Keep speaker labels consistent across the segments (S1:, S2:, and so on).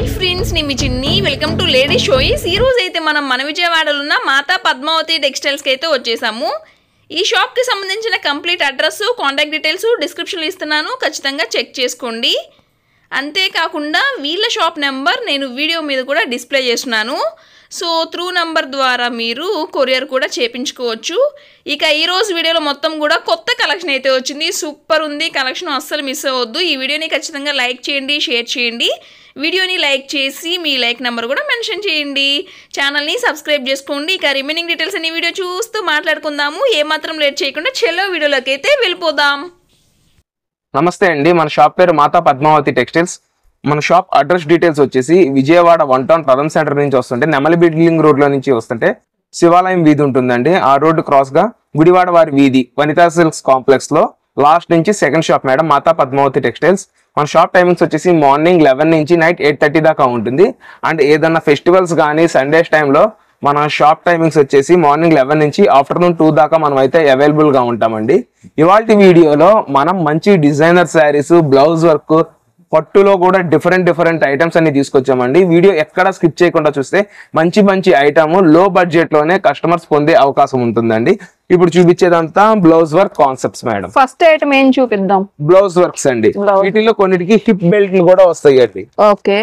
S1: Hi friends, నేను మీ Chinni. Welcome to lady షోయిస్. ఈ రోజు అయితే మనం మన విజయవాడలో ఉన్న మాతా పద్మావతి టెక్స్టైల్స్కి అయితే వచ్చేసాము. ఈ షాప్కి సంబంధించిన కంప్లీట్ అడ్రస్, కాంటాక్ట్ డీటెయిల్స్ డిస్క్రిప్షన్లో ఇస్తున్నాను, ఖచ్చితంగా చెక్ చేసుకోండి. అంతేకాకుండా వీళ్ళ షాప్ నెంబర్ నేను వీడియో మీద కూడా డిస్ప్లే చేస్తున్నాను. సో త్రూ నెంబర్ ద్వారా మీరు కొరియర్ కూడా చేయించుకోవచ్చు. ఇక ఈరోజు వీడియోలో మొత్తం కూడా కొత్త కలెక్షన్ అయితే వచ్చింది. సూపర్ ఉంది కలెక్షన్, అస్సలు మిస్ అవ్వద్దు. ఈ వీడియోని ఖచ్చితంగా లైక్ చేయండి, షేర్ చేయండి. వీడియోని లైక్ చేసి మీ లైక్ నెంబర్ కూడా మెన్షన్ చేయండి. ఛానల్ని సబ్స్క్రైబ్ చేసుకోండి. ఇక రిమైనింగ్ డీటెయిల్స్ అన్ని వీడియో చూస్తూ మాట్లాడుకుందాము. ఏమాత్రం లేట్ చేయకుండా చెల్లో వీడియోలోకి అయితే వెళ్ళిపోదాం.
S2: నమస్తే అండి, మన షాప్ పేరు మాతా పద్మావతి టెక్స్టైల్స్. మన షాప్ అడ్రస్ డీటెయిల్స్ వచ్చేసి విజయవాడ 1 టౌన్ ప్రథమ్ సెంటర్ నుంచి వస్తుంటే నెమలి బిల్డింగ్ రోడ్ లో నుంచి వస్తుంటే శివాలయం వీధి ఉంటుందండి. ఆ రోడ్డు క్రాస్ గా గుడివాడ వారి వీధి వనితా సిల్క్స్ కాంప్లెక్స్ లో లాస్ట్ నుంచి సెకండ్ షాప్ మేడం మాతా పద్మావతి టెక్స్టైల్స్. మన షాప్ టైమింగ్స్ వచ్చేసి మార్నింగ్ 11 నుంచి నైట్ 8:30 దాకా ఉంటుంది. అండ్ ఏదన్నా ఫెస్టివల్స్ కానీ సండేస్ టైంలో మన షాప్ టైమింగ్స్ వచ్చేసి మార్నింగ్ 11 నుంచి ఆఫ్టర్నూన్ 2 దాకా మనం అయితే అవైలబుల్ గా ఉంటామండి. ఇవాల్టి వీడియోలో మనం మంచి డిజైనర్ శారీస్, బ్లౌజ్ వర్క్, పట్టులో కూడా డిఫరెంట్ ఐటమ్స్ అన్ని తీసుకొచ్చామండి. వీడియో ఎక్కడ స్కిప్ చేయకుండా చూస్తే మంచి ఐటమ్ లో బడ్జెట్ లోనే కస్టమర్స్ పొందే అవకాశం ఉంటుందండి. ఇప్పుడు చూపించేదంతా blouse work concepts madam.
S3: First item ఏం చూపిద్దాం?
S2: బ్లౌజ్ వర్క్స్ అండి. వీటిలో కొన్నిటికి హిప్ బెల్ట్ కూడా వస్తాయి అండి.
S3: ఓకే,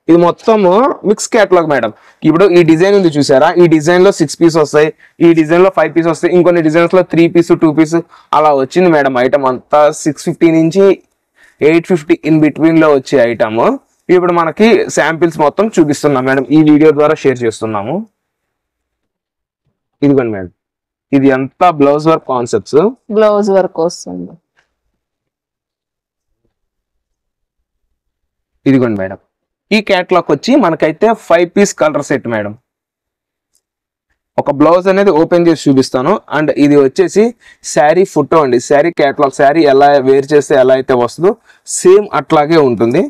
S2: ఇది మొత్తం మిక్స్ కేటలాగ్ మేడం. ఇప్పుడు ఈ డిజైన్ ఉంది చూసారా, ఈ డిజైన్ లో 6 పీస్ వస్తాయి, ఈ డిజైన్ లో 5 పీస్ వస్తాయి, ఇంకొన్ని డిజైన్స్ లో 3 పీస్ 2 పీస్ అలా వచ్చింది మేడం. ఐటమ్ అంతా 650 నుంచి 850 ఇన్ బిట్వీన్ లో వచ్చే ఐటమ్. ఇప్పుడు మనకి శాంపిల్స్ మొత్తం చూపిస్తున్నాం మేడం, ఈ వీడియో ద్వారా షేర్ చేస్తున్నాము. ఇదిగోండి మేడం, ఇది అంతా blouse work concepts.
S3: Blouse work వస్తుంది.
S2: ఇదిగోండి మేడం, ఈ కేటలాగ్ వచ్చి మనకైతే 5 పీస్ కలర్ సెట్ మేడం. ఒక బ్లౌజ్ అనేది ఓపెన్ చేసి చూపిస్తాను. అండ్ ఇది వచ్చేసి శారీ ఫోటో అండి. శారీ కేటలాగ్, శారీ ఎలా వేర్ చేస్తే ఎలా అయితే వస్తుందో సేమ్ అట్లాగే ఉంటుంది.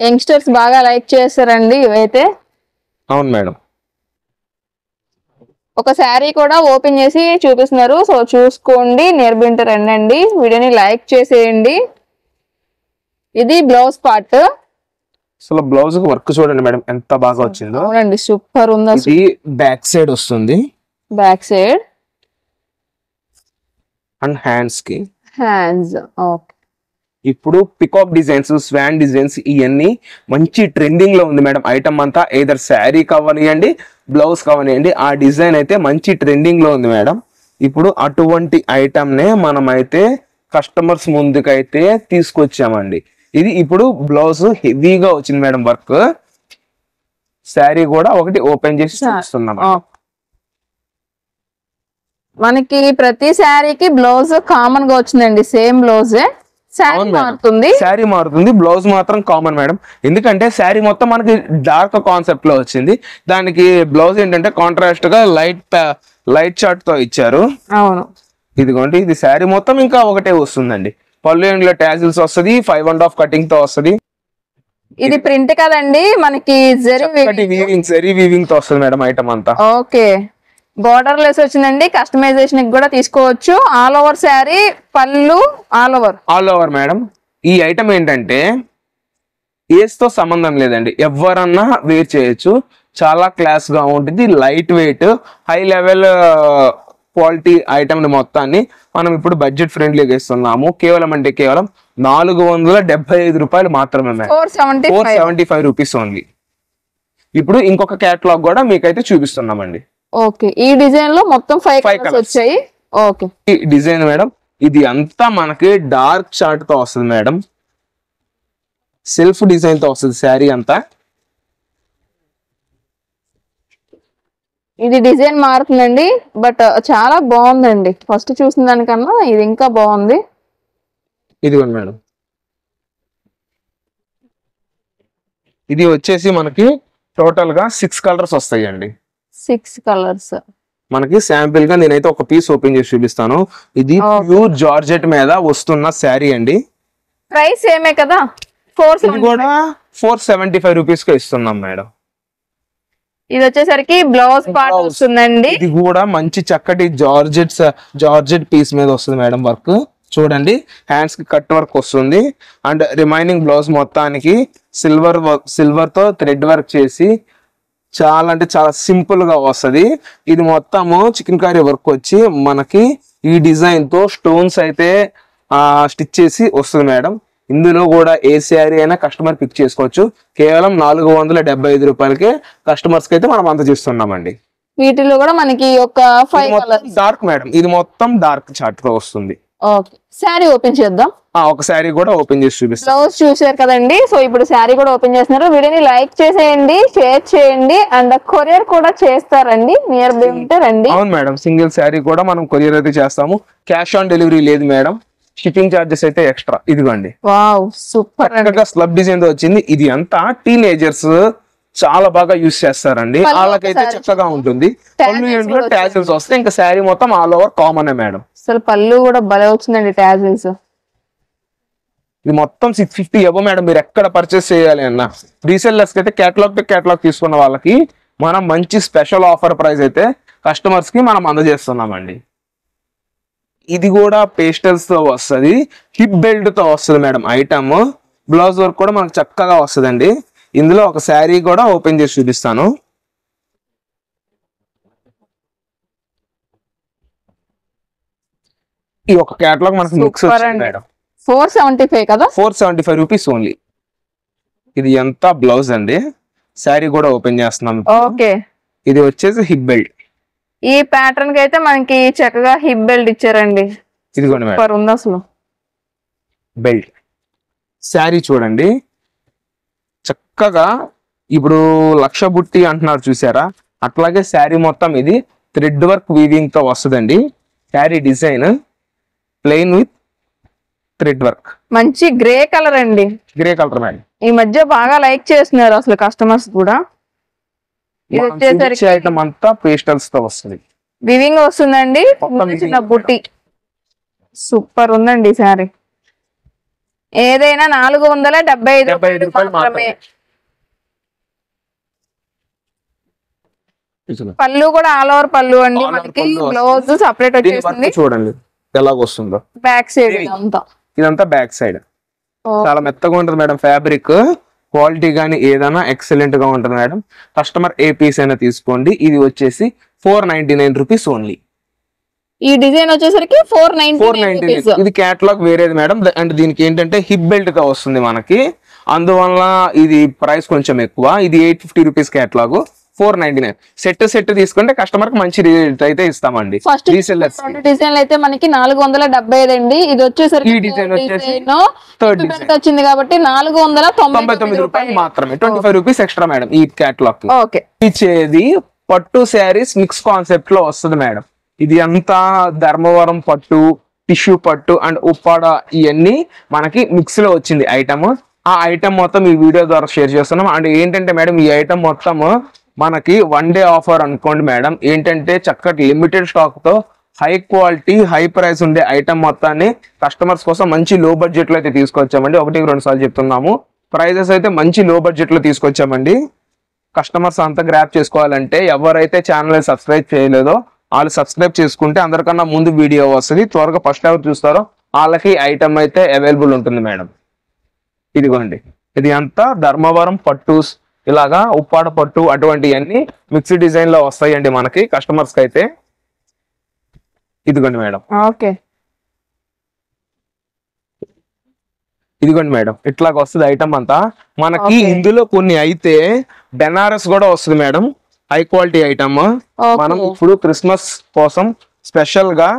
S3: యంగ్స్టర్స్ బాగా లైక్ చేస్తారండి ఇవైతే.
S2: అవును మేడం.
S3: ఒక శారీ కూడా ఓపెన్ చేసి చూపిస్తున్నారు, సో చూసుకోండి. నేర్బింటర్ రండి, వీడియోని లైక్ చేసేయండి. ఇది బ్లౌజ్ పార్ట్.
S2: అసలు బ్లౌజ్ వర్క్ చూడండి మేడం ఎంత బాగా వచ్చిందో.
S3: అవునండి, సూపర్ ఉంది.
S2: ఇది బ్యాక్ సైడ్ వస్తుంది,
S3: బ్యాక్ సైడ్
S2: అండ్ హ్యాండ్స్ కి
S3: హ్యాండ్స్. ఓకే,
S2: ఇప్పుడు పికాక్ డిజైన్స్, స్వాన్ డిజైన్స్ ఇవన్నీ మంచి ట్రెండింగ్ లో ఉంది మేడం. ఐటమ్ అంతా ఏదర్ శారీ కావనియండి, బ్లౌజ్ కావనియండి, ఆ డిజైన్ అయితే మంచి ట్రెండింగ్ లో ఉంది మేడం. ఇప్పుడు అటువంటి ఐటమ్ నే మనం అయితే కస్టమర్స్ ముందుకైతే తీసుకొచ్చామండి. ఇది ఇప్పుడు బ్లౌజ్ హెవీగా వచ్చింది మేడం వర్క్. శారీ కూడా ఒకటి ఓపెన్ చేసి చూస్తున్నాం.
S3: మనకి ప్రతి శారీకి బ్లౌజ్ కామన్ గా వచ్చిందండి, సేమ్ బ్లౌజే. శారీ
S2: మారుతుంది, బ్లౌజ్ మాత్రం కామన్ మేడం. ఎందుకంటే శారీ మొత్తం మనకి డార్క్ కాన్సెప్ట్ లో వచ్చింది, దానికి బ్లౌజ్ ఏంటంటే కాంట్రాస్ట్ గా లైట్ చార్ట్ తో ఇచ్చారు.
S3: అవును,
S2: ఇదిగోండి, ఇది శారీ మొత్తం ఇంకా ఒకటే వస్తుందండి. పళ్ళు ఎండ్లో టాజిల్స్ వస్తుంది, 5.5 కటింగ్ తో వస్తుంది.
S3: ఇది ప్రింట్ కదండి, మనకి జరీ
S2: వీవింగ్ తో వస్తుంది మేడం ఐటమ్ అంతా.
S3: ఓకే, బోర్డర్ లెస్ వచ్చిందండి. కస్టమైజేషన్ కూడా తీసుకోవచ్చు. ఆల్ ఓవర్ శారీ, పళ్ళు ఆల్ ఓవర్
S2: మేడం. ఈ ఐటమ్ ఏంటంటే ఏజ్ తో సంబంధం లేదండి, ఎవరన్నా వేర్ చేయొచ్చు. చాలా క్లాస్ గా ఉంటుంది, light weight, high level quality item మొత్తాన్ని మనం ఇప్పుడు బడ్జెట్ ఫ్రెండ్లీగా ఇస్తున్నాము. కేవలం 475 రూపాయలు మాత్రమే, 475 రూపీస్ ఓన్లీ. ఇప్పుడు ఇంకొక కేటలాగ్ కూడా మీకైతే చూపిస్తున్నామండి.
S3: ఓకే, ఈ డిజైన్ లో మొత్తం 5 కలర్స్ వచ్చాయి. ఓకే,
S2: ఈ డిజైన్ మేడం, ఇది అంతా మనకి డార్క్ చార్ట్ తో వస్తుంది మేడం. సెల్ఫ్ డిజైన్ తో వస్తుంది శారీ అంతా.
S3: ఇది డిజైన్ మారుతుందండి, బట్ చాలా బాగుందండి. ఫస్ట్ చూసిన దానికన్నా ఇది ఇంకా బాగుంది.
S2: ఇదిగోండి మేడం, ఇది వచ్చేసి మనకి టోటల్ గా 6 కలర్స్ వస్తాయి అండి. 6
S3: కలర్స్
S2: మనకి శాంపిల్ గా నేనైతే ఒక పీస్ ఓపెన్ చేసి చూపిస్తాను. ఇది ప్యూర్ జార్జెట్ మీద వస్తున్న శారీ అండి.
S3: ప్రైస్ ఏమే కదా,
S2: 475 రూపీస్ కి ఇస్తున్నాం మేడం.
S3: ఇది వచ్చేసరికి బ్లౌజ్ పార్ట్ వస్తుందండి.
S2: ఇది కూడా మంచి చక్కటి జార్జెట్ పీస్ మీద వస్తుంది మేడం వర్క్. చూడండి హ్యాండ్స్ కి కట్ వర్క్ వస్తుంది అండ్ రిమైనింగ్ బ్లౌజ్ మొత్తానికి సిల్వర్ తో థ్రెడ్ వర్క్ చేసి చాలా అంటే చాలా సింపుల్ గా వస్తుంది. ఇది మొత్తము చికెన్ కర్రీ వర్క్ వచ్చి మనకి ఈ డిజైన్ తో స్టోన్స్ అయితే స్టిచ్ చేసి వస్తుంది మేడం. ఇందులో కూడా ఏ శారీ అయినా కస్టమర్ పిక్ చేసుకోవచ్చు. కేవలం 475 రూపాయలకే కస్టమర్స్ కి అయితే మనం అందజేస్తున్నామండి.
S3: వీటిలో కూడా మనకి ఒక 5 కలర్స్
S2: డార్క్ మేడం, ఇది మొత్తం డార్క్ చార్ట్ తో వస్తుంది.
S3: ఓకే, శారీ ఓపెన్ చేద్దాం.
S2: ఒక శారీ కూడా ఓపెన్ చేసి చూపిస్తాం.
S3: బ్లౌజ్ చూసారు కదండి. సో ఇప్పుడు శారీ కూడా ఓపెన్ చేస్తున్నారు. వీడియోని లైక్ చేసేయండి, షేర్ చేయండి అండ్ కొరియర్ కూడా చేస్తారండి. నియర్ బై ఉంటే రండి.
S2: అవును మేడం, సింగిల్ శారీ కూడా మనం కొరియర్ అయితే చేస్తాము. క్యాష్ ఆన్ డెలివరీ లేదు మేడం, షిప్పింగ్ చార్జెస్ అయితే ఎక్స్ట్రా. ఇదిగోండి
S3: వావ్ సూపర్
S2: చక్కగా స్లబ్ డిజైన్ తో వచ్చింది. ఇది అంతా టీనేజర్స్ చాలా బాగా యూస్ చేస్తారండి. వాళ్ళకైతే చక్కగా ఉంటుంది. పళ్ళు ఎండ్లో టాజిల్స్ వస్తాయి. ఇంకా శారీ మొత్తం ఆల్ ఓవర్ కామన్ మేడం.
S3: అసలు పళ్ళు కూడా భలే వచ్చిందండి టాజిల్స్.
S2: ఇది మొత్తం 650 ఎబో మేడం. మీరు ఎక్కడ పర్చేస్ చేయాలి అన్న రీసెల్లర్స్ కి అయితే కేటలాగ్ టు కేటలాగ్ తీసుకున్న వాళ్ళకి మనం మంచి స్పెషల్ ఆఫర్ ప్రైస్ అయితే కస్టమర్స్ కి మనం అందజేస్తున్నామండి. ఇది కూడా పేస్టల్స్ తో వస్తుంది, హిప్ బెల్ట్ తో వస్తుంది మేడం ఐటమ్. బ్లౌజ్ వర్క్ కూడా మనకు చక్కగా వస్తుందండి. ఇందులో ఒక శారీ కూడా ఓపెన్ చేసి చూపిస్తాను. ఈ ఒక కేటలాగ్ మనకు మిక్స్ వచ్చింది మేడం.
S3: 475 కదా,
S2: 475 రూపీస్ ఓన్లీ. ఇది ఎంత బ్లౌజ్ అండి. శారీ కూడా ఓపెన్ చేస్తున్నాం.
S3: ఓకే,
S2: ఇది వచ్చేసి హిప్ బెల్ట్.
S3: ఈ ప్యాటర్న్ కి అయితే మనకి చక్కగా హిప్ బెల్ట్ ఇచ్చారండి.
S2: ఇదిగోండి మేడం
S3: సూపర్ ఉంది అసలు
S2: బెల్ట్. శారీ చూడండి చక్కగా. ఇప్పుడు లక్ష బుట్టి అంటున్నారు చూసారా, అట్లాగే శారీ మొత్తం ఇది థ్రెడ్ వర్క్ వీవింగ్ తో వస్తుందండి. Sari design plain with thread work.
S3: మంచి గ్రే కలర్ అండి.
S2: Grey colour madam.
S3: ఈ మధ్య బాగా లైక్ చేస్తున్నారు అసలు కస్టమర్స్ కూడా. ఇది వచ్చేసరికి
S2: ఐటమ్ అంతా పేస్టల్స్ తో వస్తుంది.
S3: వివింగ్ వస్తుందండి. చిన్న బుట్టి సూపర్ ఉందండి సారీ. ఏదైనా 475
S2: రూపాయలు మాత్రమే.
S3: పళ్ళు కూడా ఆల్ ఓవర్ పళ్ళు అండి. మనకి బ్లౌజ్ సపరేట్ వచ్చేసింది.
S2: చూడండి ఎలాగ వస్తుందో.
S3: బ్యాక్ సైడ్ అంతా
S2: ఇదంతా బ్యాక్ సైడ్. చాలా మెత్తగా ఉంటుంది మేడం. ఫ్యాబ్రిక్ క్వాలిటీ గానీ ఏదైనా ఎక్సలెంట్ గా ఉంటుంది మేడం. కస్టమర్ ఏ పీస్ అయినా తీసుకోండి. ఇది వచ్చేసి 499 రూపీస్ ఓన్లీ.
S3: ఈ డిజైన్ వచ్చేసరికి 499.
S2: ఇది కేటలాగ్ వేరేది మేడం. అండ్ దీనికి ఏంటంటే హిప్ బెల్ట్ గా వస్తుంది మనకి, అందువల్ల ఇది ప్రైస్ కొంచెం ఎక్కువ. ఇది 850 రూపీస్ కేటలాగ్, 499. సెట్ తీసుకుంటే కస్టమర్ కి మంచి రేట్ అయితే ఇస్తామండి.
S3: ఫస్ట్ డిజైన్ అయితే మనకి 475 అండి. ఇది వచ్చేసరికి
S2: ఈ డిజైన్ వచ్చేసి
S3: వచ్చింది కాబట్టి 499
S2: రూపాయలు మాత్రమే. 25 రూపీస్ ఎక్స్ట్రా మేడం ఈ కేటలాగ్.
S3: ఓకే,
S2: ఇచ్చేది పట్టు శారీస్ మిక్స్ కాన్సెప్ట్ లో వస్తుంది మేడం. ఇది అంతా ధర్మవరం పట్టు, టిష్యూ పట్టు అండ్ ఉప్పాడ ఇవన్నీ మనకి మిక్స్ లో వచ్చింది ఐటమ్. ఆ ఐటమ్ మొత్తం ఈ వీడియో ద్వారా షేర్ చేస్తున్నాం. అండ్ ఏంటంటే మేడం ఈ ఐటమ్ మొత్తం మనకి 1 డే ఆఫర్ అనుకోండి మేడం. ఏంటంటే చక్కటి లిమిటెడ్ స్టాక్ తో హై క్వాలిటీ హై ప్రైస్ ఉండే ఐటమ్ మొత్తాన్ని కస్టమర్స్ కోసం మంచి లో బడ్జెట్ లో అయితే తీసుకొచ్చామండి. 1-2 సార్లు చెప్తున్నాము. ప్రైజెస్ అయితే మంచి లో బడ్జెట్ లో తీసుకొచ్చామండి. కస్టమర్స్ అంతా గ్రాప్ చేసుకోవాలంటే ఎవరైతే ఛానల్ సబ్స్క్రైబ్ చేయలేదో వాళ్ళు సబ్స్క్రైబ్ చేసుకుంటే అందరికన్నా ముందు వీడియో వస్తుంది. త్వరగా ఫస్ట్ ఎవరు చూస్తారో వాళ్ళకి ఐటమ్ అయితే అవైలబుల్ ఉంటుంది మేడం. ఇదిగోండి ఇది అంతా ధర్మవరం పట్టుస్, ఇలాగా ఉప్పాడ పట్టు అటువంటివన్నీ మిక్స్డ్ డిజైన్ లో వస్తాయండి మనకి కస్టమర్స్ కి అయితే. ఇదిగోండి మేడం.
S3: ఓకే,
S2: ఇదిగోండి మేడం ఇట్లాగ వస్తుంది ఐటమ్ అంతా మనకి. ఇందులో కొన్ని అయితే బెనారస్ కూడా వస్తుంది మేడం, హై క్వాలిటీ ఐటమ్. మనం ఇప్పుడు క్రిస్మస్ కోసం స్పెషల్ గా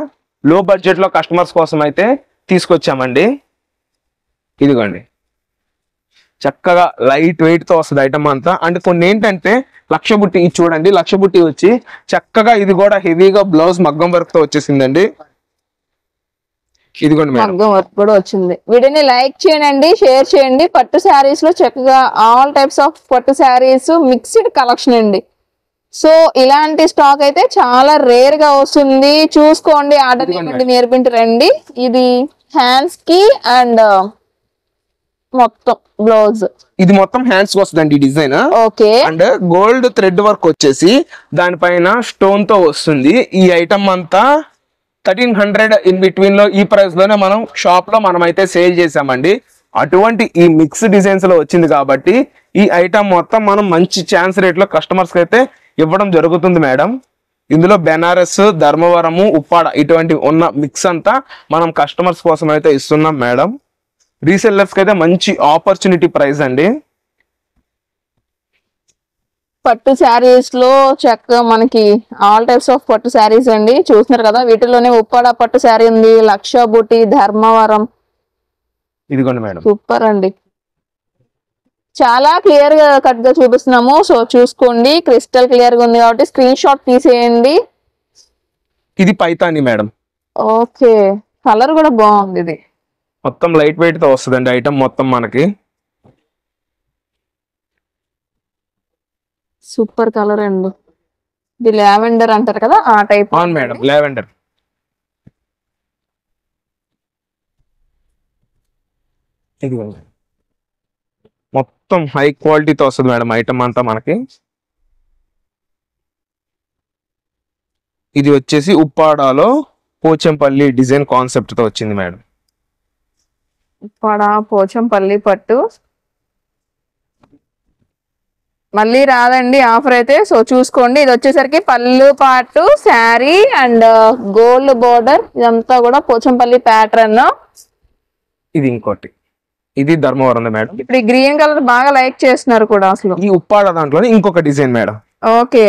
S2: లో బడ్జెట్ లో కస్టమర్స్ కోసం అయితే తీసుకొచ్చామండి. ఇదిగోండి చక్కగా లైట్ వెయిట్ తో వస్తుంది ఐటమ్ అంతా. అండ్ కొన్ని ఏంటంటే లక్ష బుట్టి, ఇది చూడండి లక్ష బుట్టి వచ్చి చక్కగా ఇది కూడా హెవీగా బ్లౌజ్ మగ్గం వర్క్ తో వచ్చేసిందండి. ఇదిగోండి
S3: మగ్గం వర్క్ కూడా వచ్చింది. వీడియోని లైక్ చేయండి, షేర్ చేయండి. పట్టు శారీస్ లో చక్కగా ఆల్ టైప్స్ ఆఫ్ పట్టు శారీస్ మిక్స్డ్ కలెక్షన్ అండి. సో ఇలాంటి స్టాక్ అయితే చాలా రేర్ గా వస్తుంది. చూసుకోండి, ఆర్డర్ ఇవ్వండి, నేర్పించి రండి. ఇది హ్యాండ్స్ కి అండ్ మొత్తం బ్లౌజ్,
S2: ఇది మొత్తం హ్యాండ్స్ వస్తుందండి design.
S3: Okay,
S2: and gold thread work వచ్చేసి దానిపైన స్టోన్ తో వస్తుంది. ఈ ఐటమ్ అంతా 1300 ఇన్ బిట్వీన్ లో ఈ ప్రైస్ లోనే మనం షాప్ లో మనం అయితే సేల్ చేసామండి. అటువంటి ఈ మిక్స్ డిజైన్స్ లో వచ్చింది కాబట్టి ఈ ఐటమ్ మొత్తం మనం మంచి ఛాన్స్ రేట్ లో కస్టమర్స్ కి అయితే ఇవ్వడం జరుగుతుంది మేడం. ఇందులో బెనారస్, ధర్మవరము, ఉప్పాడ ఇటువంటి ఉన్న మిక్స్ అంతా మనం కస్టమర్స్ కోసం అయితే ఇస్తున్నాం మేడం. రీసెల్లర్స్ కి అయితే మంచి ఆపర్చునిటీ ప్రైస్ అండి.
S3: పట్టు శారీస్ లో చక్కగా మనకి ఆల్ టైప్స్ ఆఫ్ పట్టు శారీస్ అండి చూస్తున్నారు కదా. వీటిలోనే ఉప్పాడ పట్టు శారీ ఉంది, లక్ష బూటి, ధర్మవరం.
S2: ఇదిగోండి మేడం.
S3: సూపర్ అండి, చాలా క్లియర్ గా కట్ గా చూపిస్తున్నాము. సో చూసుకోండి, క్రిస్టల్ క్లియర్ గా ఉంది కాబట్టి స్క్రీన్ షాట్ తీసేయండి.
S2: ఇది పైతాని మేడం.
S3: ఓకే, కలర్ కూడా బాగుంది. ఇది
S2: మొత్తం లైట్ వెయిట్ తో వస్తుందండి ఐటమ్ మొత్తం మనకి.
S3: సూపర్ కలర్ అండి. ఇది లావెండర్ అంటారు కదా, ఆ టైప్.
S2: అవును మేడం, లావెండర్. ఇదిగోండి, మొత్తం హై క్వాలిటీతో వస్తుంది మేడం ఐటమ్ అంతా మనకి. ఇది వచ్చేసి ఉప్పాడాలో పోచంపల్లి డిజైన్ కాన్సెప్ట్ తో వచ్చింది మేడం.
S3: ఉప్పాడ పోచంపల్లి పట్టు మళ్ళీ రాదండి ఆఫర్ అయితే. సో చూసుకోండి, ఇది వచ్చేసరికి పళ్ళు పాటు శారీ అండ్ గోల్డ్ బోర్డర్, ఇదంతా కూడా పోచంపల్లి ప్యాటర్న్.
S2: ఇది ఇంకోటి, ఇది ధర్మవరం మేడం.
S3: ఇప్పుడు ఈ గ్రీన్ కలర్ బాగా లైక్ చేస్తున్నారు కూడా. అసలు
S2: ఈ ఉప్పాడ దాంట్లోనే ఇంకొక డిజైన్ మేడం.
S3: ఓకే,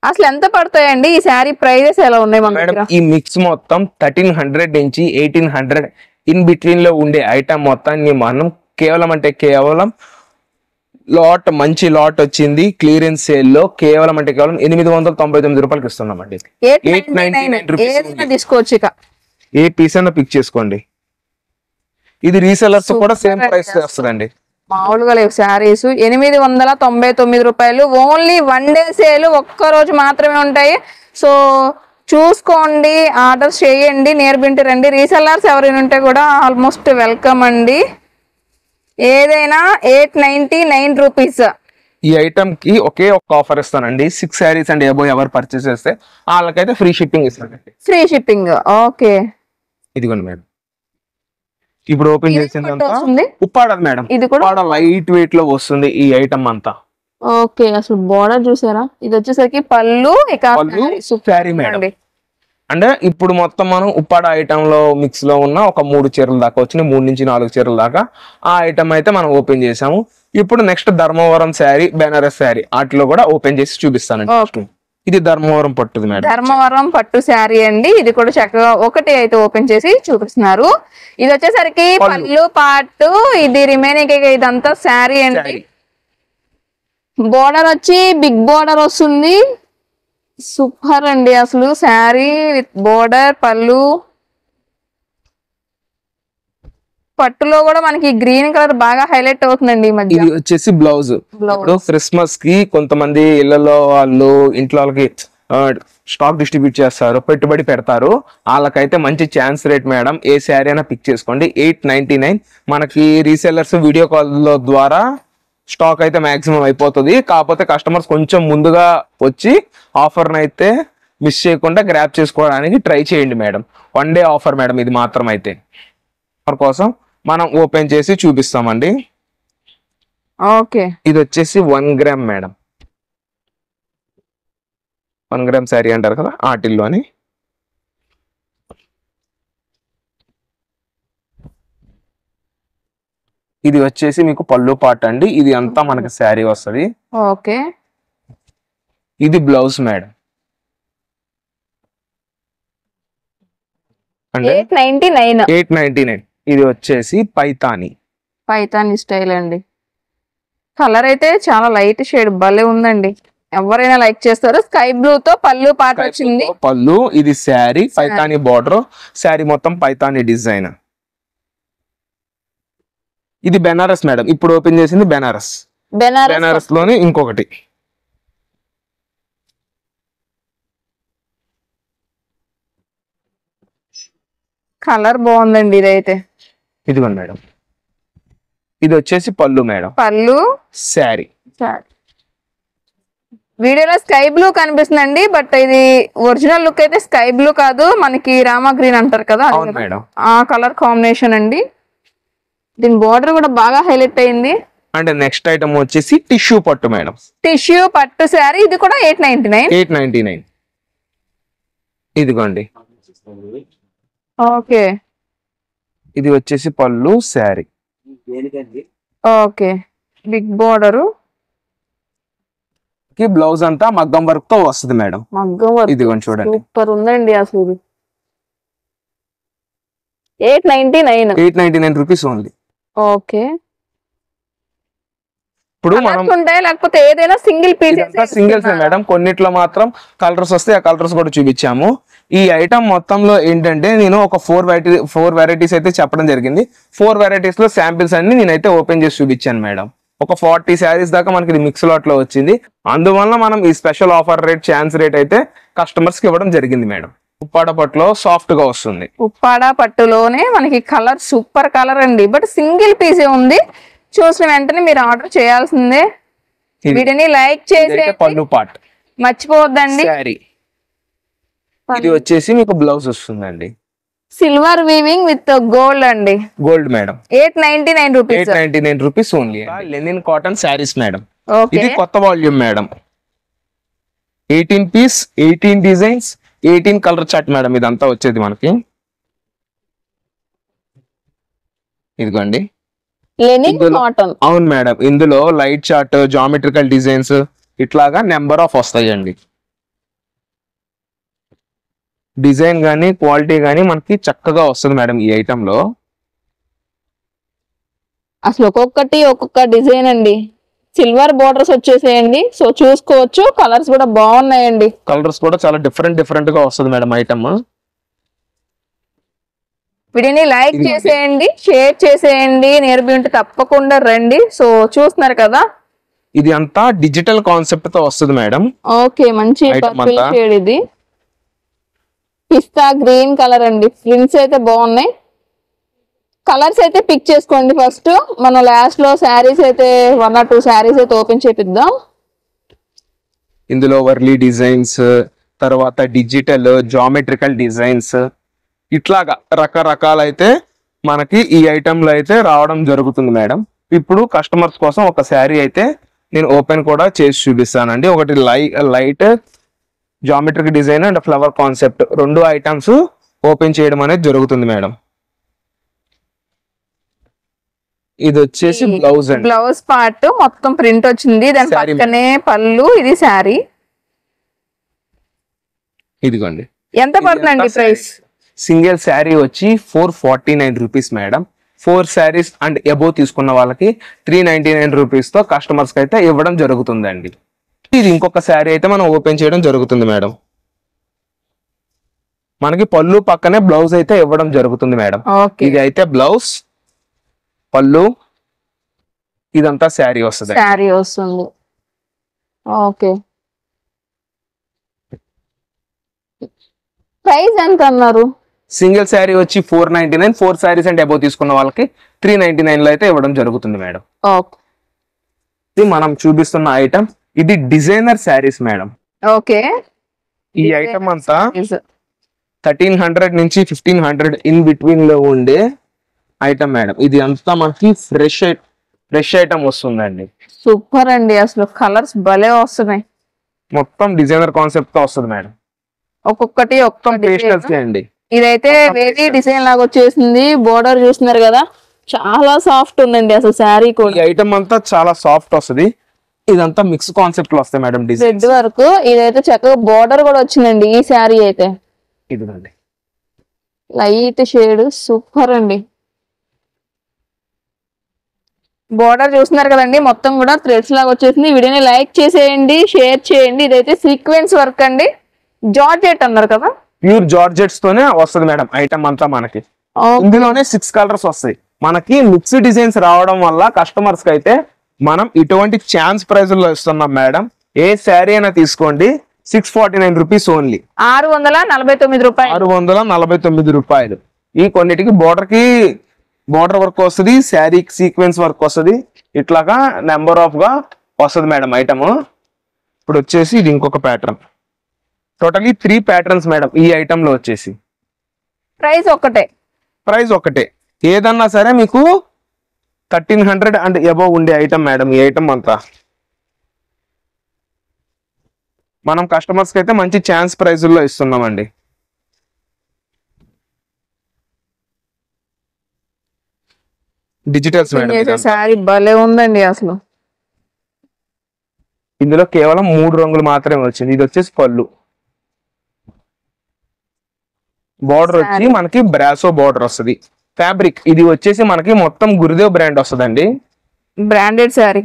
S3: అసలు ఎంత పడతాయండి ఈ శారీ ప్రైజెస్ ఎలా ఉన్నాయి మన
S2: మేడం?
S3: దగ్గర?
S2: ఈ మిక్స్ మొత్తం 1300 నుంచి 1800 ఇన్ బిట్వీన్ లో ఉండే ఐటమ్ మొత్తాన్ని మనం కేవలం అంటే కేవలం లాట్, మంచి లాట్ వచ్చింది క్లియరెన్స్ సేల్ లో, కేవలం అంటే కేవలం 899 రూపాయలకి ఇస్తున్నామండి. 899 రూపీస్
S3: తీసుకోవచ్చు. ఇక
S2: ఏ పీస్ అయినా పిక్ చేసుకోండి. ఇది రీసెలర్స్ కూడా సేమ్ ప్రైస్ వస్తుందండి.
S3: మామూలుగా లేవు శారీస్. 899 రూపాయలు ఓన్లీ వన్ డే సేల్, ఒక్క రోజు మాత్రమే ఉంటాయి. సో చూసుకోండి, ఆర్డర్ చేయండి, నేర్పింటి రండి. రీసెల్లర్స్ ఎవరైనా ఉంటే కూడా ఆల్మోస్ట్ వెల్కమ్ అండి. ఏదైనా 899 రూపీస్.
S2: ఈ ఐటమ్ కి ఒకే ఒక్క ఆఫర్ ఇస్తానండి. 6 శారీస్ అండ్ అబోవ్ ఎవరు పర్చేస్ చేస్తే వాళ్ళకైతే ఫ్రీ షిప్పింగ్ ఇస్తానండి.
S3: Free shipping. ఓకే,
S2: ఇదిగోండి మేడం. ఇప్పుడు ఓపెన్ చేసిందంతా ఉప్పాడది మేడం.
S3: ఇది కూడా
S2: లైట్ వెయిట్ లో వస్తుంది ఈ ఐటమ్ అంతా.
S3: ఓకే, అసలు బోర్డర్ చూసారా? ఇది వచ్చేసరికి పళ్ళు, ఇక
S2: శారీ మేడం. అంటే ఇప్పుడు మొత్తం మనం ఉప్పాడ ఐటమ్ లో మిక్స్ లో ఉన్న ఒక 3 చీరల దాకా వచ్చినాయి, 3 నుంచి 4 చీరల దాకా ఆ ఐటమ్ అయితే మనం ఓపెన్ చేసాము. ఇప్పుడు నెక్స్ట్ ధర్మవరం శారీ, బెనారస్ శారీ వాటిలో కూడా ఓపెన్ చేసి చూపిస్తానండి. ఇది ధర్మవరం పట్టుది మేడం.
S3: ధర్మవరం పట్టు శారీ అండి. ఇది కూడా చక్కగా ఒకటి అయితే ఓపెన్ చేసి చూపిస్తున్నారు. ఇది వచ్చేసరికి పళ్ళు పాటు, ఇది రిమైనింగ్ ఇదంతా శారీ అండి. బోర్డర్ వచ్చి బిగ్ బోర్డర్ వస్తుంది. సూపర్ అండి, అసలు శారీ విత్ బోర్డర్, పళ్ళు. పట్టులో కూడా మనకి గ్రీన్ కలర్ బాగా హైలైట్ అవుతుందండి ఈ మధ్య.
S2: ఇది వచ్చేసి బ్లౌజ్. ఇప్పుడు క్రిస్మస్ కి కొంతమంది ఇళ్లలో వాళ్ళు ఇంట్లో వాళ్ళకి స్టాక్ డిస్ట్రిబ్యూట్ చేస్తారు, పెట్టుబడి పెడతారు, వాళ్ళకైతే మంచి ఛాన్స్ రేట్ మేడం. ఏ శారీ అయినా పిక్ చేసుకోండి. 899. మనకి రీసెల్లర్స్ వీడియో కాల్ ద్వారా స్టాక్ అయితే మాక్సిమం అయిపోతుంది. కాకపోతే కస్టమర్స్ కొంచెం ముందుగా వచ్చి ఆఫర్ అయితే మిస్ చేయకుండా గ్రాప్ చేసుకోవడానికి ట్రై చేయండి madam. One day offer madam ఇది మాత్రం. అయితే ఆఫర్ కోసం మనం ఓపెన్ చేసి చూపిస్తామండి.
S3: ఓకే,
S2: ఇది వచ్చేసి 1 గ్రామ్ మేడం. 1 గ్రామ్ శారీ అంటారు కదా ఆటిల్లోని. ఇది వచ్చేసి మీకు పళ్ళు పాట అండి. ఇది అంతా మనకి శారీ వస్తుంది.
S3: ఓకే,
S2: ఇది బ్లౌజ్ మేడం. అంటే 899. ఇది వచ్చేసి పైతాని
S3: స్టైల్ అండి. కలర్ అయితే చాలా లైట్ షేడ్ భలే ఉందండి. ఎవరైనా లైక్ చేస్తారు. స్కై బ్లూ తో పళ్ళు పాట వచ్చింది.
S2: పళ్ళు, ఇది శారీ, పైతాని బార్డర్, శారీ మొత్తం పైతాని డిజైన్. ఇది బెనారస్ మేడం. ఇప్పుడు ఓపెన్ చేసింది బెనారస్. బెనారస్ లోనే ఇంకొకటి.
S3: కలర్ బాగుందండి ఇదైతే.
S2: ఇదిగోండి మేడం. ఇది వచ్చేసి పళ్ళు మేడం.
S3: పళ్ళు,
S2: శారీ.
S3: వీడియోలో స్కై బ్లూ కనిపిస్తుందండి, బట్ ఇది ఒరిజినల్ లుక్ అయితే స్కై బ్లూ కాదు, మనకి రామా గ్రీన్ అంటారు కదా, అది
S2: అవును
S3: కదా.
S2: మేడం.
S3: ఆ కలర్ కాంబినేషన్ అండి. దీని బార్డర్ కూడా బాగా హైలైట్ అయింది.
S2: అండ్ నెక్స్ట్ ఐటమ్ వచ్చేసి టిష్యూ పట్టు మేడం.
S3: టిష్యూ పట్టు శారీ, ఇది కూడా 899.
S2: 899. ఇదిగోండి,
S3: ఓకే
S2: ఇది వచ్చేసి పళ్ళు sari.
S3: Okay big border,
S2: blouse అంతా మగ్గం వర్క్ తో వస్తుంది మేడం.
S3: మగ్గం వర్క్
S2: ఇదిగోండి చూడండి,
S3: సూపర్ ఉందండి అసలు. ఇది 899.
S2: 899 రూపీస్ ఓన్లీ.
S3: ఓకే,
S2: ఇప్పుడు మనం
S3: కలర్స్ ఉంటాయి లేకపోతే ఏదైనా సింగిల్ పీస్?
S2: సింగిల్స్ మేడం, కొన్నిట్లో మాత్రం కలర్స్ వస్తే ఆ కలర్స్ కూడా చూపించాము. ఈ ఐటమ్ మొత్తంలో ఏంటంటే నేను ఒక 4 వెరైటీస్ అయితే చెప్పడం జరిగింది. 4 వెరైటీస్ లో శాంపిల్స్ అన్ని నేనైతే ఓపెన్ చేసి చూపించాను మేడం. ఒక 40 శారీస్ దాకా మనకి ఇది మిక్స్ లాట్ లో వచ్చింది. అందువల్ల మనం ఈ special offer rate, chance rate అయితే కస్టమర్స్ కి ఇవ్వడం జరిగింది మేడం. ఉప్పాడ పట్టులో సాఫ్ట్ గా వస్తుంది.
S3: ఉప్పాడ పట్టులోనే మనకి కలర్ సూపర్ కలర్ అండి, బట్ సింగిల్ పీసే ఉంది. చూసిన వెంటనే మీరు ఆర్డర్ చేయాల్సిందే. వీటిని లైక్ చేసి
S2: పళ్ళు పార్ట్
S3: మర్చిపోవద్దండి.
S2: శారీ. ఇది వచ్చేసి మీకు బ్లౌజ్ వస్తుందండి,
S3: సిల్వర్ వీవింగ్ విత్ గోల్డ్ అండి.
S2: Gold madam.
S3: 899 rupees.
S2: 899 rupees only. Linen cotton saris madam.
S3: Okay,
S2: ఇది కొత్త volume madam. 18 piece, 18 designs, 18 colour chart madam. ఇదంతా వచ్చేది మనకి. ఇదిగోండి,
S3: లెనిన్ కాటన్.
S2: అవును మేడం. ఇందులో లైట్ చార్ట్, జామెట్రికల్ డిజైన్స్ ఇట్లాగా నెంబర్ ఆఫ్ వస్తాయండి. డిజైన్ గానీ క్వాలిటీ గానీ మనకి చక్కగా వస్తుంది మేడం ఈ ఐటమ్ లో.
S3: అసలు ఒక్కొక్క డిజైన్ అండి. సిల్వర్ బోర్డర్స్ వచ్చేసేయండి, సో చూసుకోవచ్చు. కలర్స్ కూడా బాగున్నాయండి.
S2: కలర్స్ కూడా చాలా డిఫరెంట్ గా వస్తుంది మేడం ఐటమ్.
S3: వీడియోని లైక్ చేసేయండి, షేర్ చేసేయండి. నియర్ బై ఉంటే తప్పకుండా రండి. సో చూస్తున్నారు కదా,
S2: ఇది అంతా డిజిటల్ కాన్సెప్ట్ తో వస్తుంది మేడం.
S3: ఓకే, మంచి
S2: Item
S3: పర్పుల్
S2: అంతా.
S3: షేడ్. ఇది పిస్తా గ్రీన్ కలర్ అండి. ప్రింట్స్ అయితే బాగున్నాయి. కలర్స్ అయితే పిక్ చేసుకోండి. ఫస్ట్ మనం లాస్ట్ లో శారీస్ అయితే 1 or 2 శారీస్ అయితే ఓపెన్ చేపిద్దాం.
S2: ఇందులో వర్లీ డిజైన్స్, తర్వాత డిజిటల్, జామెట్రికల్ డిజైన్స్ ఇట్లాగా రకరకాలైతే మనకి ఈ ఐటమ్ లో అయితే రావడం జరుగుతుంది మేడం. ఇప్పుడు కస్టమర్స్ కోసం ఒక శారీ అయితే నేను ఓపెన్ కూడా చేసి చూపిస్తానండి. ఒకటి light geometric design and flower concept 2 items open చేయడం అనేది జరుగుతుంది మేడం. ఇది వచ్చేసి బ్లౌజ్ అండి.
S3: బ్లౌజ్ పార్ట్ మొత్తం ప్రింట్ వచ్చింది, దాని
S2: Saree
S3: పక్కనే పళ్ళు. ఇది శారీ.
S2: ఇదిగోండి,
S3: ఎంత పడుతుందండి ప్రైస్?
S2: సింగిల్ శారీ వచ్చి 449 rupees madam. 4 saris and above తీసుకున్న వాళ్ళకి 399 రూపీస్ తో కస్టమర్స్ కి అయితే ఇవ్వడం జరుగుతుందండి. ఇది ఇంకొక శారీ అయితే మనం ఓపెన్ చేయడం జరుగుతుంది మేడం. మనకి పళ్ళు పక్కనే బ్లౌజ్ అయితే ఇవ్వడం జరుగుతుంది మేడం.
S3: ఓకే,
S2: ఇది అయితే బ్లౌజ్, పళ్ళు, ఇదంతా శారీ వస్తుంది.
S3: శారీ వస్తుంది. ఓకే, ప్రైస్ ఎంత అన్నారు?
S2: సింగిల్ శారీ వచ్చి 499. 4 శారీస్ అండ్ అబోవ్ తీసుకున్న వాళ్ళకి 399 లో అయితే ఇవ్వడం జరుగుతుంది మేడం.
S3: ఓకే,
S2: ఇది మనం చూపిస్తున్న ఐటమ్, ఇది డిజైనర్ శారీస్ మేడం.
S3: ఓకే.
S2: ఈ ఐటమ్ అంతా 1300 నుంచి 1500 ఇన్ బిట్వీన్ లో ఉండే ఐటమ్ మేడం. ఇది అంతా మనకి ఫ్రెష్ ఐటమ్ వస్తుందండి.
S3: సూపర్ అండి, అసలు కలర్స్ భలే వస్తున్నాయి.
S2: మొత్తం డిజైనర్ కాన్సెప్ట్ తో వస్తుంది మేడం.
S3: ఒక్కొక్కటి ఒక్కొక్క
S2: పేస్టల్స్ అండి.
S3: ఇదైతే వేరే డిజైన్ లాగా వచ్చేసింది. బోర్డర్ చూస్తున్నారు కదా, చాలా సాఫ్ట్ ఉందండి అసలు శారీ
S2: ఈ
S3: కూడా.
S2: ఐటమ్ అంతా చాలా సాఫ్ట్ వస్తుంది. ఇదంతా మిక్స్ కాన్సెప్ట్ లో వస్తాయి మేడం. డిజైన్
S3: రెడ్ వరకు ఇదైతే చక్కగా బోర్డర్ కూడా వచ్చిందండి. ఈ శారీ అయితే
S2: ఇదిగోండి,
S3: లైట్ షేడ్ సూపర్ అండి. బోర్డర్ చూస్తున్నారు కదండి, మొత్తం కూడా థ్రెడ్స్ లాగా వచ్చేసింది. వీడియోని లైక్ చేసేయండి, షేర్ చేయండి. ఇదైతే సీక్వెన్స్ వర్క్ అండి. జార్జెట్ అన్నారు కదా,
S2: ప్యూర్ జార్జెట్స్ తోనే వస్తుంది మేడం ఐటమ్ అంతా మనకి. ఇందులోనే 6 కలర్స్ వస్తాయి మనకి. మిక్స్ డిజైన్స్ రావడం వల్ల కస్టమర్స్ కి అయితే మనం ఇటువంటి ఛాన్స్ ప్రైజ్ లో ఇస్తున్నాం మేడం. ఏ శారీ అయినా తీసుకోండి, 649 రూపీస్ ఓన్లీ.
S3: 649 రూపాయలు.
S2: 649 రూపాయలు. ఈ కొన్నిటికి బోర్డర్ వర్క్ వస్తుంది, శారీకి సీక్వెన్స్ వర్క్ వస్తుంది. ఇట్లాగా నెంబర్ ఆఫ్ గా వస్తుంది మేడం ఐటమ్. ఇప్పుడు వచ్చేసి ఇది ఇంకొక ప్యాటర్న్. టోటలీ 3 ప్యాటర్న్స్ మేడం ఈ ఐటమ్ లో వచ్చేసి.
S3: ప్రైస్ ఒక్కటే.
S2: ప్రైస్ ఒకటే. ఏదన్నా సరే మీకు 1300 అండ్ అబౌవ్ ఉండే ఐటమ్ మేడం ఈ ఐటమ్ అంతా. మనం కస్టమర్స్ కి అయితే మంచి ఛాన్స్ ప్రైజుల్లో ఇస్తున్నామండి. Digitals madam.
S3: సారీ భలే ఉందండి అసలు.
S2: ఇందులో కేవలం 3 రంగులు మాత్రమే వచ్చింది. ఇది వచ్చేసి పళ్ళు. బార్డర్ వచ్చి మనకి బ్రాసో బార్డర్ వస్తుంది. ఫ్యాబ్రిక్ ఇది వచ్చేసి మనకి మొత్తం గురుదేవ్ బ్రాండ్ వస్తుందండి.
S3: బ్రాండెడ్ శారీ.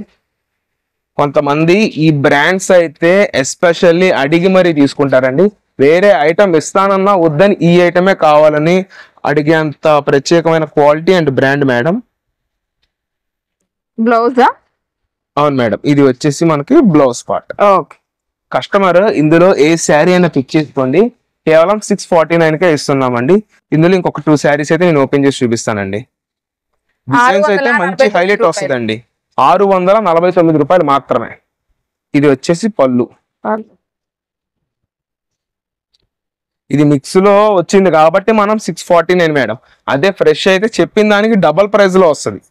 S2: కొంతమంది ఈ బ్రాండ్స్ అయితే ఎస్పెషల్లీ అడిగి మరీ తీసుకుంటారండి. వేరే ఐటమ్ ఇస్తానన్నా వద్దని ఈ ఐటమే కావాలని అడిగేంత ప్రత్యేకమైన క్వాలిటీ అండ్ బ్రాండ్ మేడం.
S3: బ్లౌజా?
S2: అవును మేడం. ఇది వచ్చేసి మనకి బ్లౌజ్ పార్ట్.
S3: ఓకే.
S2: కస్టమర్ ఇందులో ఏ శారీ అయినా పిక్ చేసుకోండి, కేవలం 649కే ఇస్తున్నామండి. ఇందులో ఇంకొక 2 శారీస్ అయితే నేను ఓపెన్ చేసి చూపిస్తానండి. డిజైన్స్ అయితే మంచి హైలైట్ వస్తుందండి. 649 రూపాయలు మాత్రమే. ఇది వచ్చేసి పళ్ళు. ఇది మిక్స్ లో వచ్చింది కాబట్టి మనం 649 మేడం. అదే ఫ్రెష్ అయితే చెప్పిన దానికి డబల్ ప్రైస్ లో వస్తుంది.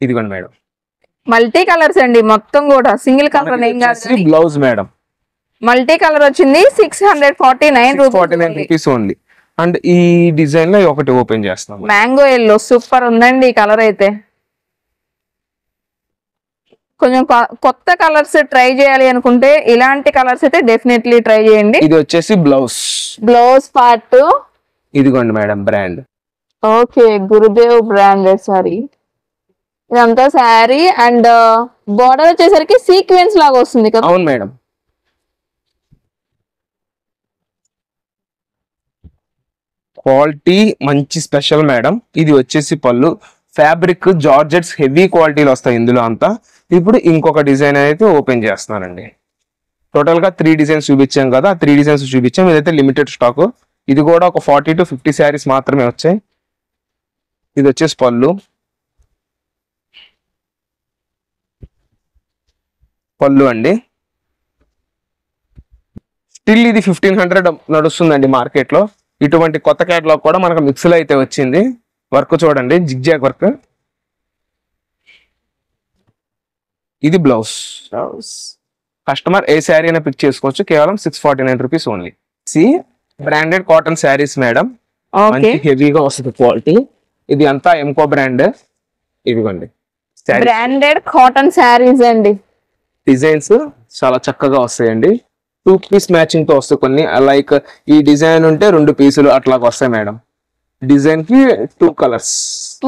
S2: ఇదిగోండి మేడం.
S3: మల్టీ కలర్స్ అండి మొత్తం కూడా, సింగిల్ కలర్ ఏం కాదు.
S2: Blouse madam.
S3: మల్టీ కలర్ వచ్చింది. 649
S2: రూపీస్ ఓన్లీ. అండ్ ఈ డిజైన్ లో ఒకటి ఓపెన్ చేస్తాం.
S3: మ్యాంగో ఎల్లో సూపర్ ఉందండి ఈ కలర్ అయితే. కొంచెం కొత్త కలర్స్ ట్రై చేయాలి అనుకుంటే ఇలాంటి కలర్స్ అయితే డెఫినెట్లీ ట్రై చేయండి.
S2: ఇది వచ్చేసి బ్లౌజ్.
S3: Blouse part.
S2: ఇదిగోండి madam brand.
S3: Okay, Gurudev branded sari. ఇదంతా శారీ అండ్ బోర్డర్ వచ్చేసరికి సీక్వెన్స్ లాగా వస్తుంది కదా.
S2: అవును మేడం. క్వాలిటీ మంచి స్పెషల్ మేడం. ఇది వచ్చేసి పళ్ళు. ఫ్యాబ్రిక్ జార్జెట్స్ హెవీ క్వాలిటీలో వస్తాయి ఇందులో అంతా. ఇప్పుడు ఇంకొక డిజైన్ అయితే ఓపెన్ చేస్తున్నానండి. టోటల్ గా 3 డిజైన్స్ చూపించాం కదా, 3 డిజైన్స్ చూపించాం. ఇదైతే లిమిటెడ్ స్టాక్. ఇది కూడా ఒక 40 to 50 శారీస్ మాత్రమే వచ్చాయి. ఇది వచ్చేసి పళ్ళు. పళ్ళు అండి. స్టిల్ ఇది 1500 నడుస్తుందండి మార్కెట్ లో. ఇటువంటి కొత్త క్యాటలాగ్ కూడా మనకు మిక్స్ లో అయితే వచ్చింది. వర్క్ చూడండి, జిగ్జాగ్ వర్క్. ఇది బ్లౌజ్. కస్టమర్ ఏ శారీ అయినా పిక్ చేసుకోవచ్చు, కేవలం 649 rupees only. Branded cotton saris madam. మంచి హెవీగా వస్తుంది క్వాలిటీ. ఇది అంతా ఎంకో బ్రాండ్. ఇదిగోండి
S3: బ్రాండెడ్ కాటన్ శారీస్ అండి.
S2: డిజైన్స్ చాలా చక్కగా వస్తాయండి. 2 పీస్ మ్యాచింగ్ తో వస్తాయి కొన్ని. లైక్ ఈ డిజైన్ ఉంటే 2 పీసులు అట్లాగా వస్తాయి మేడం. డిజైన్ కి 2 కలర్స్.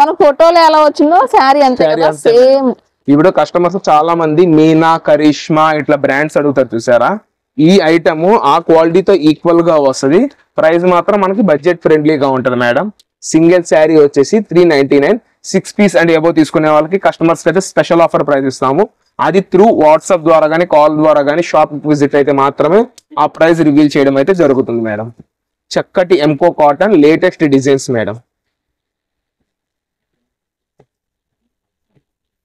S3: మన ఫోటోలో ఎలా వచ్చిందో శారీ అంతే సేమ్.
S2: ఇప్పుడు కస్టమర్స్ చాలా మంది మీనా, కరిష్మా ఇట్లా బ్రాండ్స్ అడుగుతారు చూసారా. ఈ ఐటమ్ ఆ క్వాలిటీతో ఈక్వల్ గా వస్తుంది. ప్రైస్ మాత్రం మనకి బడ్జెట్ ఫ్రెండ్లీగా ఉంటుంది మేడం. సింగిల్ శారీ వచ్చేసి 399. 6 పీస్ అండ్ అబౌవ్ తీసుకునే వాళ్ళకి కస్టమర్స్ అయితే స్పెషల్ ఆఫర్ ప్రైస్ ఇస్తాము. అది త్రూ వాట్సాప్ ద్వారా కానీ కాల్ ద్వారా కానీ షాప్ విజిట్ అయితే మాత్రమే ఆ ప్రైస్ రివీల్ చేయడం అయితే జరుగుతుంది మేడం. చక్కటి ఎంకో కాటన్ లేటెస్ట్ డిజైన్స్ మేడం.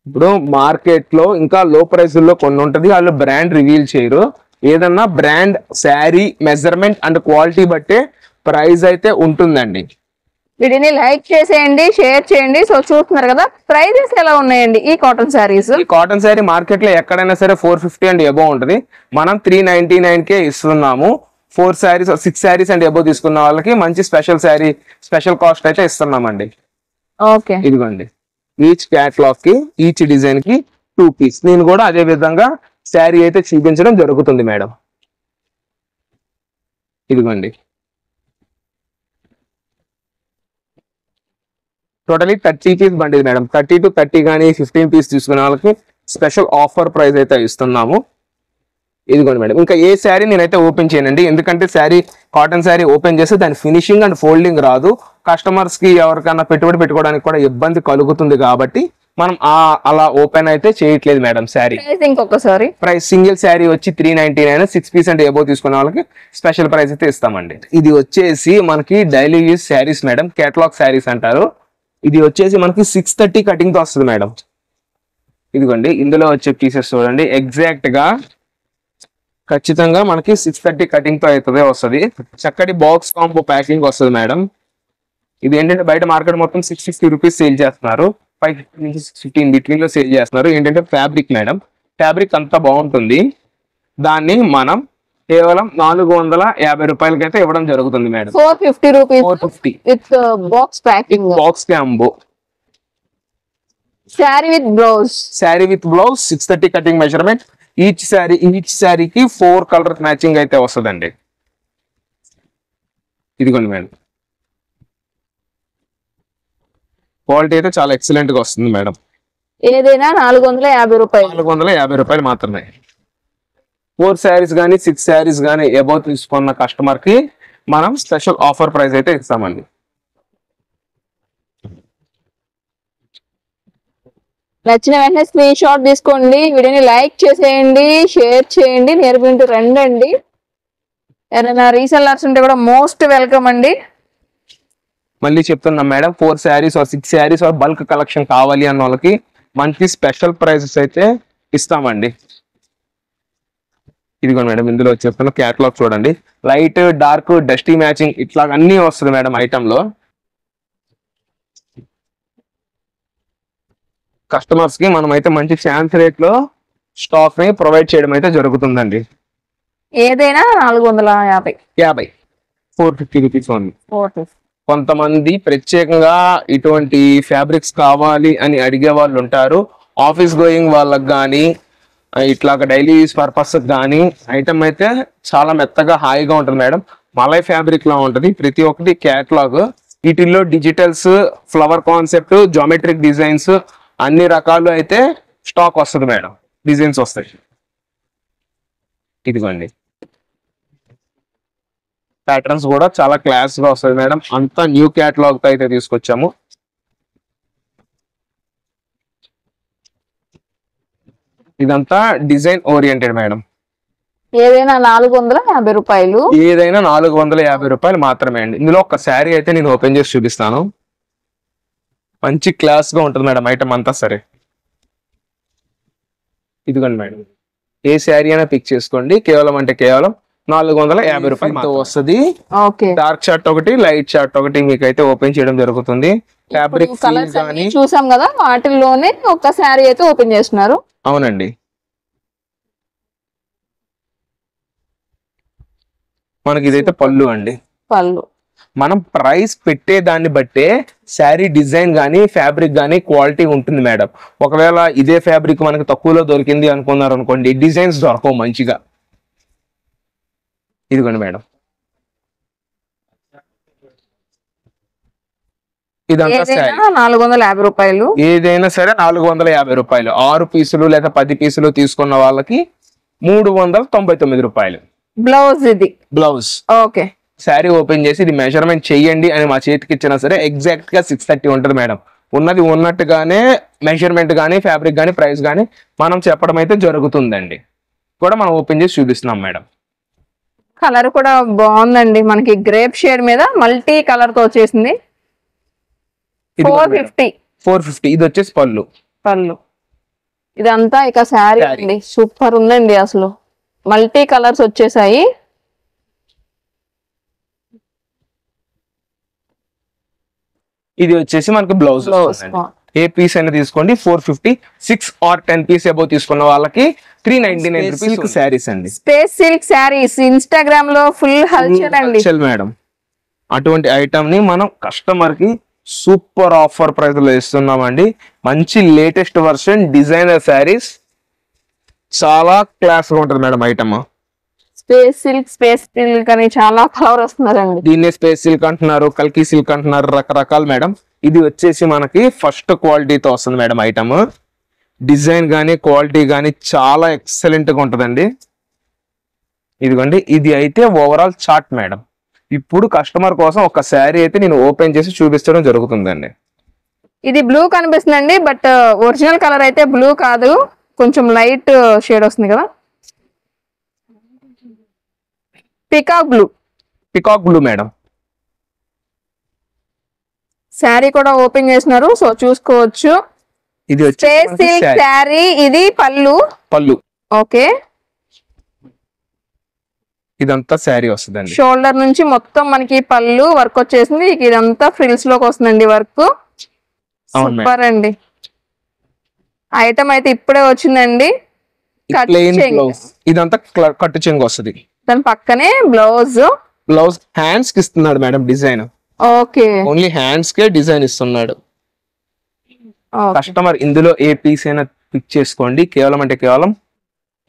S2: ఇప్పుడు మార్కెట్ లో ఇంకా లో ప్రైస్ లో కొన్ని ఉంటుంది, వాళ్ళు బ్రాండ్ రివీల్ చేయరు. ఏదన్నా brand sari measurement and quality బట్టే ప్రైస్ అయితే ఉంటుందండి.
S3: వీడిని లైక్ చేసేయండి, షేర్ చేయండి. సో చూస్తున్నారు కదా ప్రైజెస్ ఎలా ఉన్నాయండి ఈ కాటన్ శారీస్.
S2: ఈ కాటన్ శారీ మార్కెట్ లో ఎక్కడైనా సరే 450 అండ్ అబౌవ్ ఉంటుంది. మనం 399కే ఇస్తున్నాము. 6 శారీస్ అండ్ అబౌవ్ తీసుకున్న వాళ్ళకి మంచి స్పెషల్ కాస్ట్ అయితే ఇస్తున్నామండి.
S3: ఓకే,
S2: ఇదిగోండి ఈచ్ క్యాటలాగ్ కి ఈచ్ డిజైన్ కి 2 పీస్. నేను కూడా అదే విధంగా శారీ అయితే చూపించడం జరుగుతుంది మేడం. ఇదిగోండి టోటలీ 30 పీస్ బండి మేడం. 30 to 30 కానీ 15 పీస్ తీసుకునే వాళ్ళకి స్పెషల్ ఆఫర్ ప్రైస్ అయితే ఇస్తున్నాము. ఇదిగోండి మేడం. ఇంకా ఏ శారీ నేనైతే ఓపెన్ చేయనండి, ఎందుకంటే శారీ కాటన్ శారీ ఓపెన్ చేస్తే దాని ఫినిషింగ్ అండ్ ఫోల్డింగ్ రాదు. కస్టమర్స్ కి ఎవరికైనా పెట్టుబడి పెట్టుకోవడానికి కూడా ఇబ్బంది కలుగుతుంది కాబట్టి మనం అలా ఓపెన్ అయితే చేయట్లేదు మేడం. శారీ
S3: ఇంకొకసారి
S2: ప్రైస్ సింగిల్ శారీ వచ్చి 399. 6 పీస్ అండ్ అబౌవ్ తీసుకునే వాళ్ళకి స్పెషల్ ప్రైస్ అయితే ఇస్తామండి. ఇది వచ్చేసి మనకి daily use saris madam, catalogue saris అంటారు. ఇది వచ్చేసి మనకి 630 కటింగ్ తో వస్తుంది మేడం. ఇదిగోండి ఇందులో వచ్చే పీసెస్ చూడండి ఎగ్జాక్ట్ గా ఖచ్చితంగా మనకి 630 కటింగ్ తో అయితే వస్తుంది. చక్కటి బాక్స్ కాంబో ప్యాకింగ్ వస్తుంది మేడం. ఇది ఏంటంటే బయట మార్కెట్ మొత్తం 650 రూపీస్ సేల్ చేస్తున్నారు, 550 నుంచి 615 బిట్వీన్ లో సేల్ చేస్తున్నారు. ఏంటంటే ఫ్యాబ్రిక్ మేడం, ఫ్యాబ్రిక్ అంతా బాగుంటుంది. దాన్ని మనం కేవలం 450 రూపాయలకైతే ఇవ్వడం జరుగుతుంది madam.
S3: 450 rupees
S2: 450
S3: with box packing,
S2: box combo
S3: sari with blouse.
S2: Sari with blouse 630 cutting measurement. Each శారీకి 4 కలర్ మ్యాచింగ్ అయితే వస్తుందండి. ఇదిగోండి మేడం, క్వాలిటీ అయితే చాలా ఎక్సలెంట్ గా వస్తుంది మేడం.
S3: ఏదైనా 450 రూపాయలు.
S2: 450 రూపాయలు మాత్రమే. 4 శారీస్ కానీ 6 శారీస్ కానీ అబౌవ్ తీసుకున్న కస్టమర్ కి మనం స్పెషల్ ఆఫర్ ప్రైస్ అయితే ఇస్తామండి.
S3: నచ్చిన వెంటనే స్క్రీన్ షాట్ తీసుకోండి, వీడియోని లైక్ చేసేయండి, షేర్ చేయండి, నేర్పింటూ రండి. ఏదైనా రీసెల్లర్స్ ఉంటే కూడా మోస్ట్ వెల్కమ్ అండి.
S2: మళ్ళీ చెప్తున్నాం madam, 4 saris 6 saris bulk collection కావాలి అన్న వాళ్ళకి మంచి స్పెషల్ ప్రైజెస్ అయితే ఇస్తామండి. ఇదిగోండి మేడం, ఇందులో చెప్తున్న క్యాటలాగ్ చూడండి, లైట్ డార్క్ డస్టీ మ్యాచింగ్ ఇట్లా అన్ని వస్తుంది మేడం ఐటమ్ లో. కస్టమర్స్ కి మనం అయితే మంచి ఛాన్స్ రేట్ లో స్టాక్ ని ప్రొవైడ్ చేయడం అయితే జరుగుతుందండి.
S3: ఏదైనా 450.
S2: 450 రూపీస్ ఓన్లీ.
S3: 450.
S2: కొంతమంది ప్రత్యేకంగా ఇటువంటి ఫ్యాబ్రిక్స్ కావాలి అని అడిగే వాళ్ళు ఉంటారు. ఆఫీస్ గోయింగ్ వాళ్ళకి కానీ ఇట్లా డైలీ యూస్ పర్పస్ కానీ ఐటమ్ అయితే చాలా మెత్తగా హాయిగా ఉంటుంది మేడం. మలై ఫ్యాబ్రిక్ లా ఉంటుంది ప్రతి ఒక్కటి క్యాటలాగ్. వీటిల్లో digitals, flower concept, geometric designs అన్ని రకాలు అయితే స్టాక్ వస్తుంది మేడం, డిజైన్స్ వస్తాయి. ఇదిగోండి ప్యాటర్న్స్ కూడా చాలా క్లాస్ గా వస్తుంది మేడం. అంతా న్యూ క్యాటలాగ్ తో అయితే తీసుకొచ్చాము. ఇదంతా డిజైన్ ఓరియంటెడ్ మేడం.
S3: ఏదైనా 450 రూపాయలు.
S2: ఏదైనా 450 రూపాయలు మాత్రమే అండి. ఇందులో ఒక శారీ అయితే నేను ఓపెన్ చేసి చూపిస్తాను. మంచి క్లాస్ గా ఉంటుంది మేడం ఐటమ్ అంతా. సరే ఇదిగోండి మేడం, ఏ శారీ అయినా పిక్ చేసుకోండి. కేవలం 450 రూపాయలు వస్తుంది. డార్క్ షార్ట్ ఒకటి, లైట్ షార్ట్ ఒకటి మీకు అయితే ఓపెన్ చేయడం జరుగుతుంది. ఫ్యాబ్రిక్
S3: చూసాం కదా, వాటిల్లోనే ఒక శారీ అయితే ఓపెన్ చేస్తున్నారు.
S2: అవునండి, మనకి ఇదైతే పళ్ళు అండి.
S3: పళ్ళు
S2: మనం ప్రైస్ పెట్టే దాన్ని బట్టే శారీ డిజైన్ కానీ ఫ్యాబ్రిక్ కానీ క్వాలిటీ ఉంటుంది మేడం. ఒకవేళ ఇదే ఫ్యాబ్రిక్ మనకి తక్కువలో దొరికింది అనుకున్నారు అనుకోండి, డిజైన్స్ దొరకవు మంచిగా. ఇదిగోండి మేడం, ఇదంతా
S3: 450 రూపాయలు.
S2: ఏదైనా సరే 450 రూపాయలు. 6 పీసులు లేదా 10 పీసులు తీసుకున్న వాళ్ళకి 399 రూపాయలు.
S3: బ్లౌజ్ ఇది
S2: బ్లౌజ్.
S3: ఓకే,
S2: శారీ ఓపెన్ చేసి ఇది మెజర్మెంట్ చెయ్యండి అని మా చేతికి ఇచ్చినా సరే ఎగ్జాక్ట్ గా 630 ఉంటుంది మేడం. ఉన్నది ఉన్నట్టుగానే మెజర్మెంట్ కానీ ఫ్యాబ్రిక్ కానీ ప్రైస్ కానీ మనం చెప్పడం అయితే జరుగుతుందండి. కూడా మనం ఓపెన్ చేసి చూపిస్తున్నాం మేడం.
S3: కలర్ కూడా బాగుందండి, మనకి గ్రేప్ షేడ్ మీద మల్టీ కలర్ తో వచ్చేసింది. 450.
S2: ఇది వచ్చేసి పళ్ళు.
S3: ఇదంతా ఇక శారీ అండి, సూపర్ ఉందండి. అసలు మల్టీ కలర్స్ వచ్చేసాయి.
S2: ఇది వచ్చేసి మనకి బ్లౌజ్. ఏ పీస్ అయినా తీసుకోండి 450. 6 or 10 పీస్ అబౌవ్ తీసుకున్న వాళ్ళకి 399 రూపీస్ శారీస్ అండి.
S3: స్పేస్ సిల్క్ శారీస్ ఇన్స్టాగ్రామ్ లో ఫుల్ హల్చల్ అండి
S2: మేడం. అటువంటి ఐటమ్ ని మనం కస్టమర్ కి సూపర్ ఆఫర్ ప్రైస్ లో ఇస్తున్నామండి. మంచి లేటెస్ట్ వర్షన్ డిజైనర్ శారీస్, చాలా క్లాస్ గా ఉంటుంది మేడం ఐటమ్.
S3: స్పేస్ సిల్క్ అని చాలా కలర్ వస్తున్నారండి.
S2: దీన్నే స్పేస్ సిల్క్ అంటున్నారు, కల్కి సిల్క్ అంటున్నారు, రకరకాలు మేడం. ఇది వచ్చేసి మనకి ఫస్ట్ క్వాలిటీతో వస్తుంది మేడం ఐటమ్. డిజైన్ కానీ క్వాలిటీ కానీ చాలా ఎక్సలెంట్ గా ఉంటుందండి. ఇదిగోండి, ఇది అయితే ఓవరాల్ చార్ట్ మేడం. ఇప్పుడు కస్టమర్ కోసం ఒక శారీ అయితే నేను ఓపెన్ చేసి చూపించడం జరుగుతుందండి.
S3: ఇది బ్లూ కనిపిస్తుందండి, బట్ ఒరిజినల్ కలర్ అయితే బ్లూ కాదు, కొంచెం లైట్ షేడ్ వస్తుంది కదా.
S2: Peacock blue madam.
S3: శారీ కూడా ఓపెన్ చేసినారు, సో చూసుకోవచ్చు.
S2: ఇది
S3: స్పేస్ సిల్క్ శారీ, ఇది పళ్ళు. ఓకే,
S2: ఇదంతా శారీ వస్తుందండి.
S3: షోల్డర్ నుంచి మొత్తం మనకి పళ్ళు వర్క్ వచ్చేసింది. ఇదంతా ఫ్రిల్స్ లోకి వస్తుందండి వర్క్. సూపర్ అండి. ఐటమ్ అయితే ఇప్పుడే వచ్చిందండి.
S2: ప్లెయిన్ బ్లౌజ్, ఇదంతా కట్టు చెంగు వస్తుంది.
S3: దాని పక్కనే బ్లౌజ్
S2: హ్యాండ్స్ కి ఇస్తున్నాడు madam design.
S3: Okay,
S2: only hands కే డిజైన్ ఇస్తున్నాడు. కస్టమర్ ఇందులో ఏ పీస్ అయినా పిక్ చేసుకోండి. కేవలం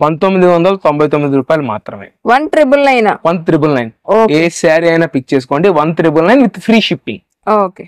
S2: 1999 రూపాయలు మాత్రమే.
S3: 1999.
S2: 1999. ఏ శారీ అయినా పిక్ చేసుకోండి. 1999 విత్ ఫ్రీ షిప్పింగ్.
S3: ఓకే.